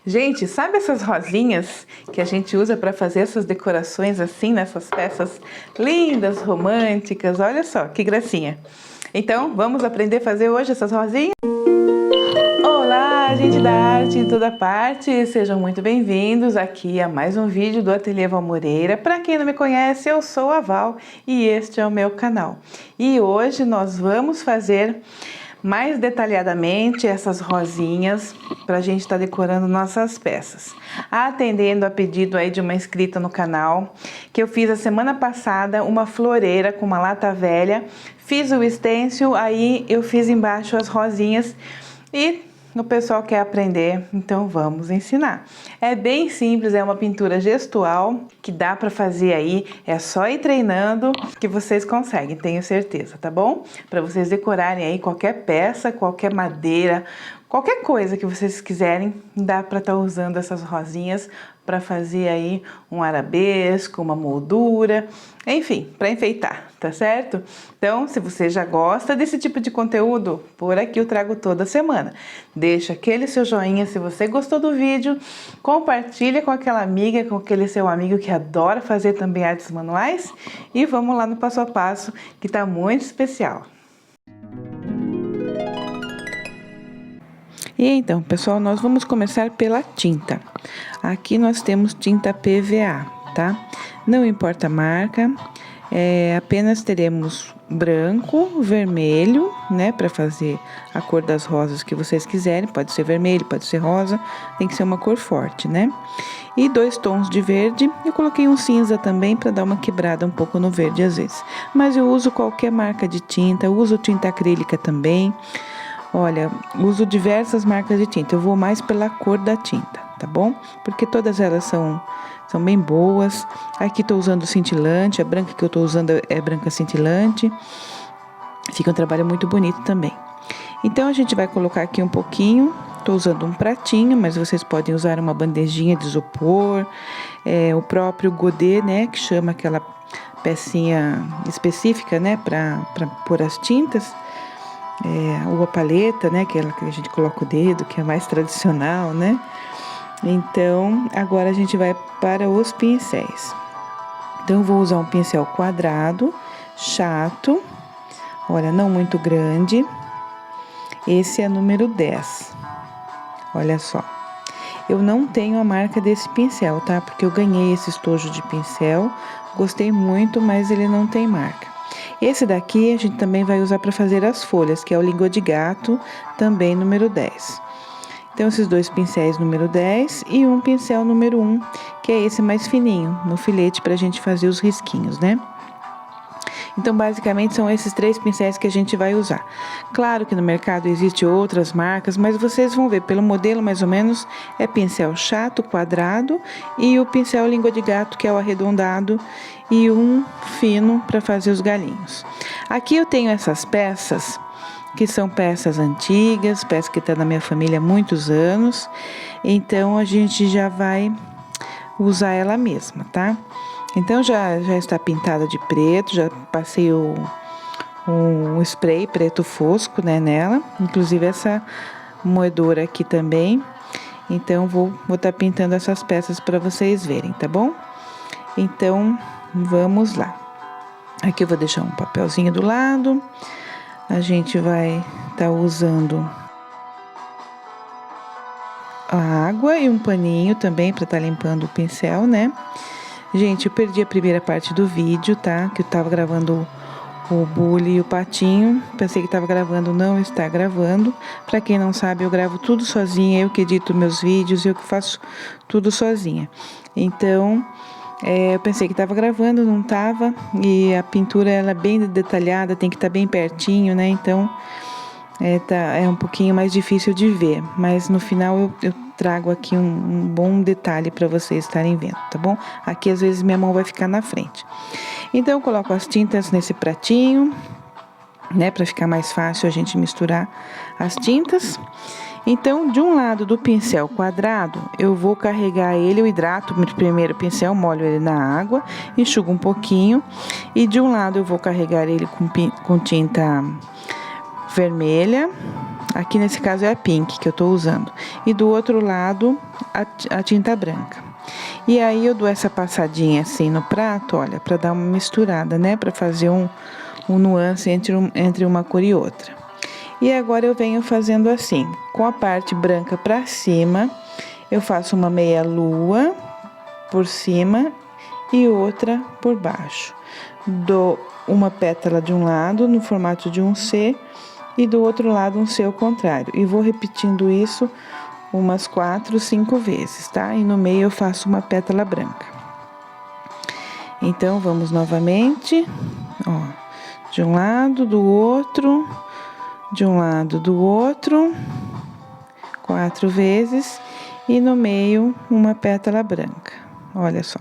Gente, sabe essas rosinhas que a gente usa para fazer essas decorações assim, nessas peças lindas, românticas? Olha só, que gracinha. Então, vamos aprender a fazer hoje essas rosinhas? Olá, gente da arte em toda parte, sejam muito bem-vindos aqui a mais um vídeo do Ateliê Val Moreira. Para quem não me conhece, eu sou a Val e este é o meu canal. E hoje nós vamos fazer mais detalhadamente essas rosinhas para a gente estar decorando nossas peças. Atendendo a pedido aí de uma inscrita no canal, que eu fiz a semana passada uma floreira com uma lata velha, fiz o stencil, aí eu fiz embaixo as rosinhas e o pessoal quer aprender, então vamos ensinar. É bem simples, é uma pintura gestual que dá para fazer aí, é só ir treinando que vocês conseguem, tenho certeza, tá bom? Para vocês decorarem aí qualquer peça, qualquer madeira, qualquer coisa que vocês quiserem, dá para estar usando essas rosinhas para fazer aí um arabesco, uma moldura, enfim, para enfeitar, tá certo? Então, se você já gosta desse tipo de conteúdo, por aqui eu trago toda semana. Deixa aquele seu joinha se você gostou do vídeo, compartilha com aquela amiga, com aquele seu amigo que adora fazer também artes manuais e vamos lá no passo a passo que tá muito especial. E então, pessoal, nós vamos começar pela tinta. Aqui nós temos tinta PVA, tá? Não importa a marca, apenas teremos branco, vermelho, né? Para fazer a cor das rosas que vocês quiserem. Pode ser vermelho, pode ser rosa, tem que ser uma cor forte, né? E 2 tons de verde. Eu coloquei um cinza também para dar uma quebrada um pouco no verde às vezes. Mas eu uso qualquer marca de tinta, uso tinta acrílica também. Olha, uso diversas marcas de tinta, eu vou mais pela cor da tinta, tá bom? Porque todas elas são bem boas. Aqui tô usando cintilante, a branca que eu tô usando é branca cintilante. Fica um trabalho muito bonito também. Então, a gente vai colocar aqui um pouquinho, tô usando um pratinho, mas vocês podem usar uma bandejinha de isopor, o próprio godê, né, que chama aquela pecinha específica, né, para pôr as tintas. Ou a paleta, né, aquela que a gente coloca o dedo, que é mais tradicional, né? Então, agora a gente vai para os pincéis. Então, eu vou usar um pincel quadrado, chato, olha, não muito grande. Esse é número 10. Olha só. Eu não tenho a marca desse pincel, tá? Porque eu ganhei esse estojo de pincel, gostei muito, mas ele não tem marca. Esse daqui a gente também vai usar para fazer as folhas, que é o língua de gato, também número 10. Então, esses 2 pincéis número 10 e um pincel número 1, que é esse mais fininho, no filete, para a gente fazer os risquinhos, né? Então, basicamente, são esses 3 pincéis que a gente vai usar. Claro que no mercado existem outras marcas, mas vocês vão ver pelo modelo, mais ou menos, é pincel chato, quadrado, e o pincel língua de gato, que é o arredondado, e um fino para fazer os galinhos. Aqui eu tenho essas peças, que são peças antigas, peças que estão na minha família há muitos anos, então a gente já vai usar ela mesma, tá? Então, já está pintada de preto, já passei um spray preto fosco, né, nela. Inclusive, essa moedora aqui também. Então, vou estar pintando essas peças para vocês verem, tá bom? Então, vamos lá. Aqui eu vou deixar um papelzinho do lado. A gente vai estar usando a água e um paninho também para estar limpando o pincel, né? Gente, eu perdi a primeira parte do vídeo, tá? Que eu tava gravando o bule e o patinho. Pensei que tava gravando, não está gravando. Pra quem não sabe, eu gravo tudo sozinha. Eu que edito meus vídeos, eu que faço tudo sozinha. Então, eu pensei que tava gravando, não tava. E a pintura, ela é bem detalhada, tem que estar bem pertinho, né? Então, é um pouquinho mais difícil de ver. Mas no final, eu trago aqui um bom detalhe para vocês estarem vendo, tá bom? Aqui às vezes minha mão vai ficar na frente. Então eu coloco as tintas nesse pratinho, né, para ficar mais fácil a gente misturar as tintas. Então, de um lado do pincel quadrado, eu vou carregar ele, eu hidrato primeiro o pincel, molho ele na água, enxugo um pouquinho, e de um lado eu vou carregar ele com tinta vermelha, Aqui nesse caso é a pink que eu tô usando. E do outro lado, a tinta branca. E aí eu dou essa passadinha assim no prato, olha, pra dar uma misturada, né? Pra fazer um nuance entre uma cor e outra. E agora eu venho fazendo assim, com a parte branca pra cima, eu faço uma meia lua por cima e outra por baixo. Dou uma pétala de um lado no formato de um C e do outro lado um C ao contrário. E vou repetindo isso umas 4, 5 vezes, tá? E no meio eu faço uma pétala branca. Então, vamos novamente, ó, de um lado, do outro, de um lado, do outro, 4 vezes, e no meio uma pétala branca. Olha só.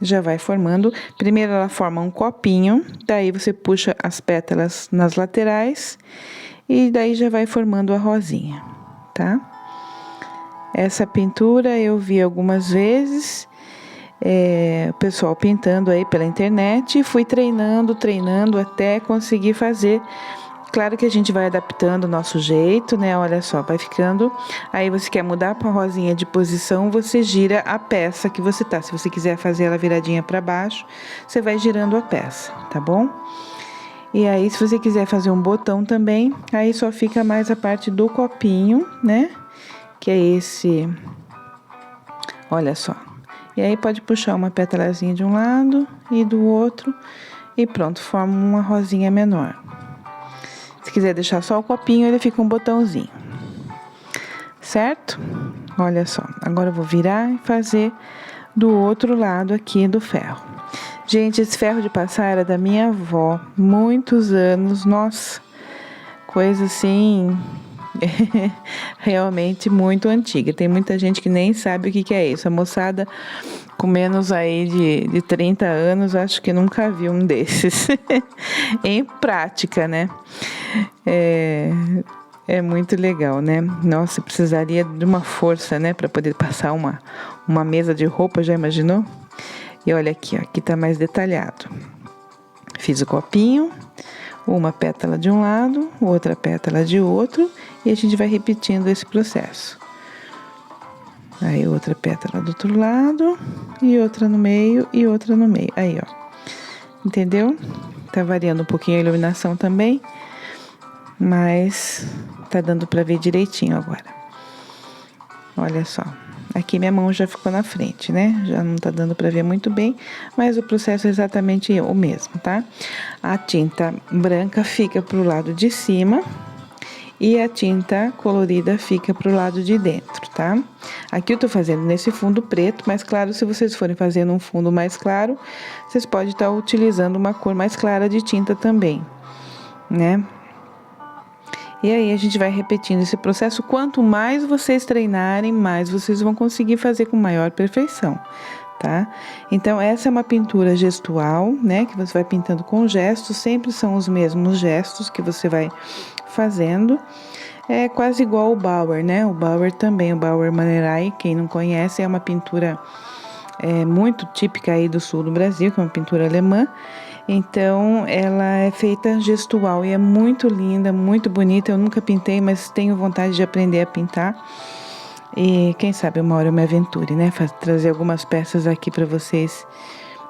Já vai formando. Primeiro ela forma um copinho, daí você puxa as pétalas nas laterais e daí já vai formando a rosinha, tá? Essa pintura eu vi algumas vezes, o pessoal pintando aí pela internet, e fui treinando até conseguir fazer. Claro que a gente vai adaptando o nosso jeito, né? Olha só, vai ficando. Aí você quer mudar para a rosinha de posição, você gira a peça que você tá. Se você quiser fazer ela viradinha para baixo, você vai girando a peça, tá bom? E aí, se você quiser fazer um botão também, aí só fica mais a parte do copinho, né? Que é esse. Olha só. E aí pode puxar uma pétalazinha de um lado e do outro e pronto, forma uma rosinha menor. Se quiser deixar só o copinho, ele fica um botãozinho. Certo? Olha só. Agora eu vou virar e fazer do outro lado aqui do ferro. Gente, esse ferro de passar era da minha avó, muitos anos. Nossa, coisa assim, realmente muito antiga. Tem muita gente que nem sabe o que é isso. A moçada com menos aí de 30 anos, acho que nunca vi um desses. Em prática, né? É muito legal, né? Nossa, precisaria de uma força, né? Para poder passar uma mesa de roupa, já imaginou? E olha aqui, ó, aqui tá mais detalhado. Fiz o copinho, uma pétala de um lado, outra pétala de outro, e a gente vai repetindo esse processo. Aí outra pétala do outro lado, e outra no meio, e outra no meio. Aí, ó. Entendeu? Tá variando um pouquinho a iluminação também, mas tá dando pra ver direitinho agora. Olha só. Aqui minha mão já ficou na frente, né? Já não tá dando pra ver muito bem, mas o processo é exatamente o mesmo, tá? A tinta branca fica pro lado de cima e a tinta colorida fica pro lado de dentro, tá? Aqui eu tô fazendo nesse fundo preto, mas claro, se vocês forem fazendo um fundo mais claro, vocês podem estar utilizando uma cor mais clara de tinta também, né? E aí a gente vai repetindo esse processo. Quanto mais vocês treinarem, mais vocês vão conseguir fazer com maior perfeição, tá? Então essa é uma pintura gestual, né? Que você vai pintando com gestos, sempre são os mesmos gestos que você vai fazendo. É quase igual o Bauer, né? O Bauer também, o Bauer Manerai, quem não conhece, é uma pintura muito típica aí do sul do Brasil, que é uma pintura alemã. Então, ela é feita gestual e é muito linda, muito bonita. Eu nunca pintei, mas tenho vontade de aprender a pintar. E quem sabe uma hora eu me aventure, né? Trazer algumas peças aqui para vocês,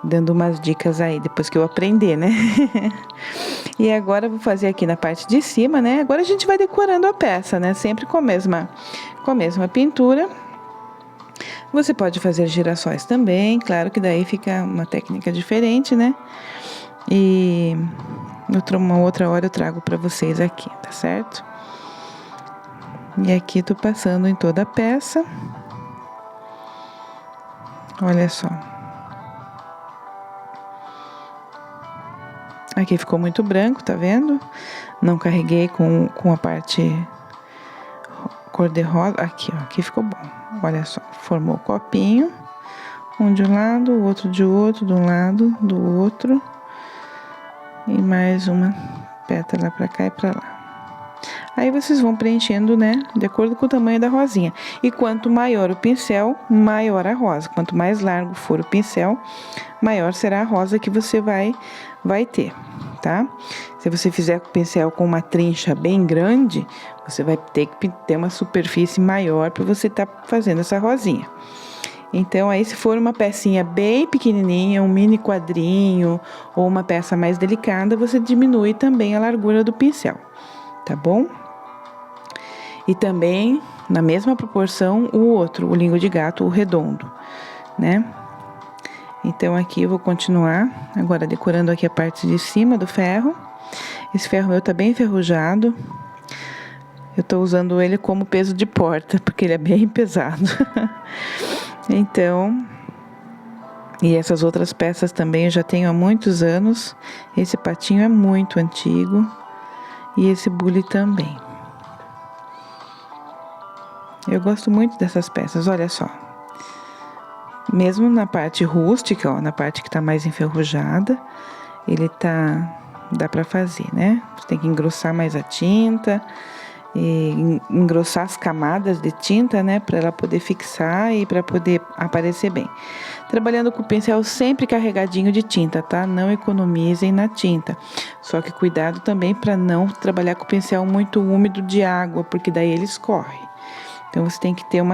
dando umas dicas aí, depois que eu aprender, né? E agora eu vou fazer aqui na parte de cima, né? Agora a gente vai decorando a peça, né? Sempre com a mesma pintura. Você pode fazer girassóis também, claro que daí fica uma técnica diferente, né? E uma outra hora eu trago para vocês aqui, tá certo? E aqui tô passando em toda a peça. Olha só. Aqui ficou muito branco, tá vendo? Não carreguei com a parte cor de rosa. Aqui, ó, aqui ficou bom. Olha só, formou o copinho. Um de um lado, o outro de outro, de um lado, do outro. E mais uma pétala pra cá e pra lá. Aí vocês vão preenchendo, né, de acordo com o tamanho da rosinha. E quanto maior o pincel, maior a rosa. Quanto mais largo for o pincel, maior será a rosa que você vai ter, tá? Se você fizer com o pincel com uma trincha bem grande, você vai ter que ter uma superfície maior para você estar fazendo essa rosinha. Então, aí se for uma pecinha bem pequenininha, um mini quadrinho ou uma peça mais delicada, você diminui também a largura do pincel, tá bom? E também, na mesma proporção, o outro, o língua de gato, o redondo, né? Então, aqui eu vou continuar, agora decorando aqui a parte de cima do ferro. Esse ferro meu tá bem enferrujado. Eu tô usando ele como peso de porta, porque ele é bem pesado. Então, e essas outras peças também eu já tenho há muitos anos. Esse patinho é muito antigo. E esse bule também. Eu gosto muito dessas peças, olha só. Mesmo na parte rústica, ó, na parte que tá mais enferrujada, ele dá pra fazer, né? Você tem que engrossar mais a tinta, e engrossar as camadas de tinta, né? Pra ela poder fixar e pra poder aparecer bem. Trabalhando com o pincel sempre carregadinho de tinta, tá? Não economizem na tinta. Só que cuidado também pra não trabalhar com o pincel muito úmido de água, porque daí ele escorre. Então, você tem que ter um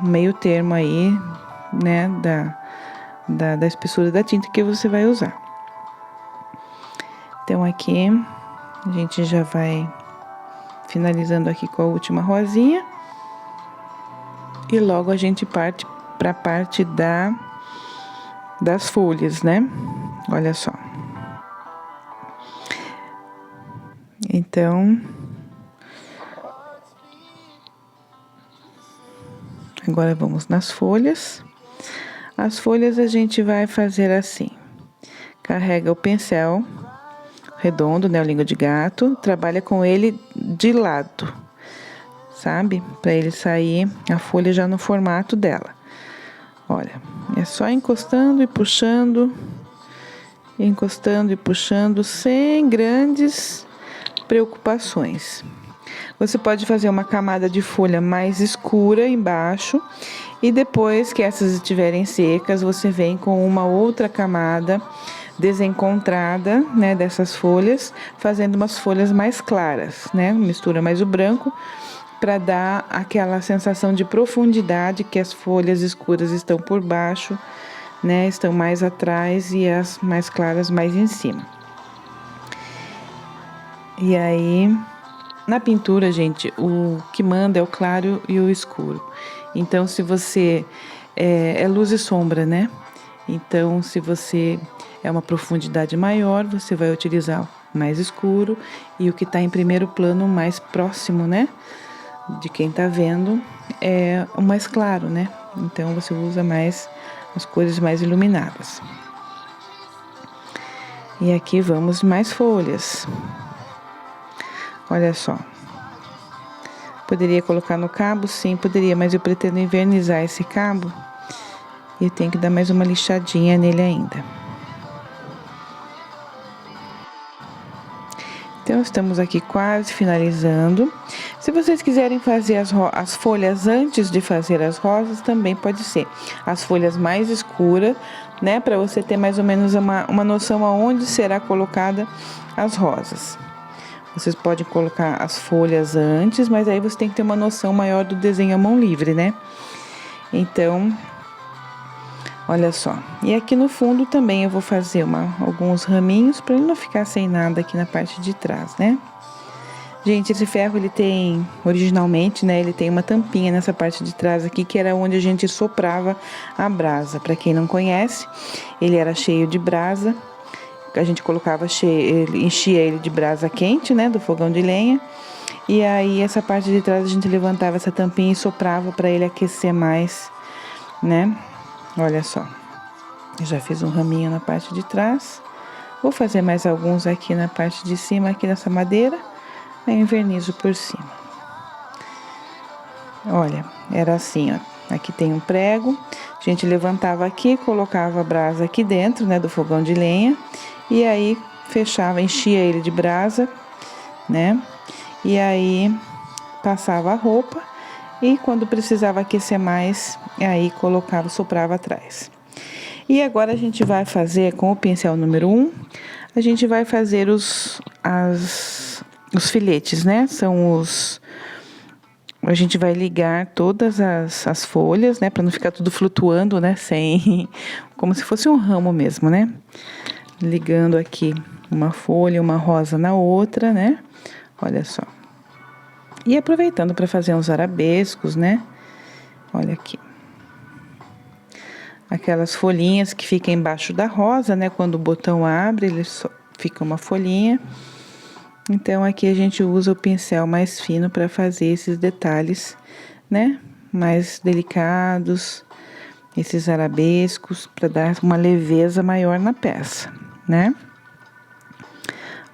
meio termo aí, né, da espessura da tinta que você vai usar. Então, aqui, a gente já vai finalizando aqui com a última rosinha. E logo a gente parte para a parte das folhas, né? Olha só. Então... Agora vamos nas folhas. As folhas a gente vai fazer assim. Carrega o pincel redondo, né, o língua de gato, trabalha com ele de lado, sabe? Para ele sair a folha já no formato dela. Olha, é só encostando e puxando, sem grandes preocupações. Você pode fazer uma camada de folha mais escura embaixo e depois que essas estiverem secas, você vem com uma outra camada desencontrada, né, dessas folhas, fazendo umas folhas mais claras, né? Mistura mais o branco para dar aquela sensação de profundidade que as folhas escuras estão por baixo, né? Estão mais atrás e as mais claras mais em cima. E aí... Na pintura, gente, o que manda é o claro e o escuro. Então, se você... É luz e sombra, né? Então, se você é uma profundidade maior, você vai utilizar mais escuro. E o que está em primeiro plano, mais próximo, né? De quem está vendo, é o mais claro, né? Então, você usa mais as cores mais iluminadas. E aqui vamos mais folhas. Olha só. Poderia colocar no cabo? Sim, poderia, mas eu pretendo envernizar esse cabo e eu tenho que dar mais uma lixadinha nele ainda. Então, estamos aqui quase finalizando. Se vocês quiserem fazer as folhas antes de fazer as rosas, também pode ser. As folhas mais escuras, né? Para você ter mais ou menos uma noção aonde será colocada as rosas. Vocês podem colocar as folhas antes, mas aí você tem que ter uma noção maior do desenho à mão livre, né? Então, olha só. E aqui no fundo também eu vou fazer alguns raminhos para ele não ficar sem nada aqui na parte de trás, né? Gente, esse ferro ele tem, originalmente, né? Ele tem uma tampinha nessa parte de trás aqui, que era onde a gente soprava a brasa. Para quem não conhece, ele era cheio de brasa. A gente colocava enchia ele de brasa quente, né, do fogão de lenha. E aí essa parte de trás a gente levantava essa tampinha e soprava para ele aquecer mais, né? Olha só. Eu já fiz um raminho na parte de trás. Vou fazer mais alguns aqui na parte de cima, aqui nessa madeira. Aí eu invernizo por cima. Olha, era assim, ó. Aqui tem um prego. A gente levantava aqui, colocava a brasa aqui dentro, né, do fogão de lenha. E aí, fechava, enchia ele de brasa, né? e aí passava a roupa e quando precisava aquecer mais, aí colocava, soprava atrás. E agora a gente vai fazer com o pincel número 1, a gente vai fazer os filetes, né? A gente vai ligar todas as folhas, né? Para não ficar tudo flutuando, né? Como se fosse um ramo mesmo, né? Ligando aqui uma folha, uma rosa na outra, né? Olha só. E aproveitando para fazer uns arabescos, né? Olha aqui. Aquelas folhinhas que ficam embaixo da rosa, né? Quando o botão abre, ele só fica uma folhinha. Então, aqui a gente usa o pincel mais fino para fazer esses detalhes, né? Mais delicados, esses arabescos, para dar uma leveza maior na peça, né?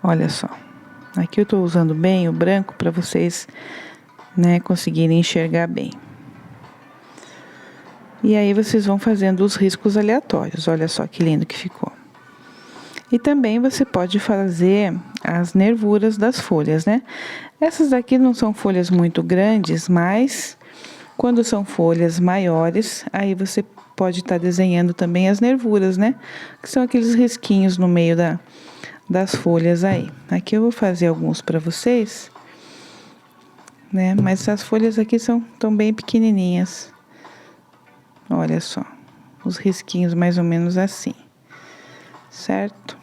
Olha só. Aqui eu tô usando bem o branco para vocês, né, conseguirem enxergar bem. E aí vocês vão fazendo os riscos aleatórios. Olha só que lindo que ficou. E também você pode fazer as nervuras das folhas, né? Essas daqui não são folhas muito grandes, mas quando são folhas maiores, aí você pode estar desenhando também as nervuras, né? Que são aqueles risquinhos no meio das folhas aí. Aqui eu vou fazer alguns para vocês, né? Mas essas folhas aqui tão bem pequenininhas. Olha só, os risquinhos mais ou menos assim, certo?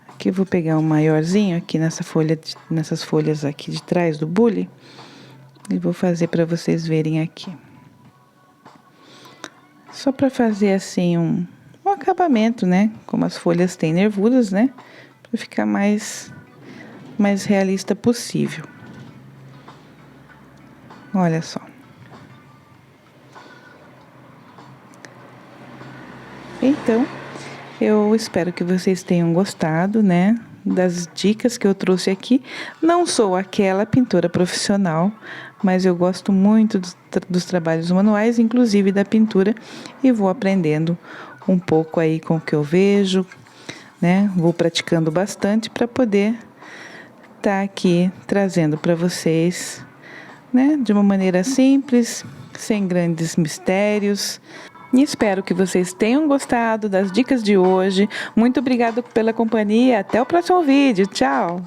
Aqui eu vou pegar um maiorzinho aqui nessas folhas aqui de trás do bule e vou fazer para vocês verem aqui. Só para fazer assim um acabamento, né? Como as folhas têm nervuras, né? Para ficar mais realista possível. Olha só. Então, eu espero que vocês tenham gostado, né? Das dicas que eu trouxe aqui. Não sou aquela pintora profissional, mas eu gosto muito dos trabalhos manuais, inclusive da pintura, e vou aprendendo um pouco aí com o que eu vejo, né? Vou praticando bastante para poder estar aqui trazendo para vocês, né? De uma maneira simples, sem grandes mistérios. E espero que vocês tenham gostado das dicas de hoje. Muito obrigada pela companhia. Até o próximo vídeo. Tchau!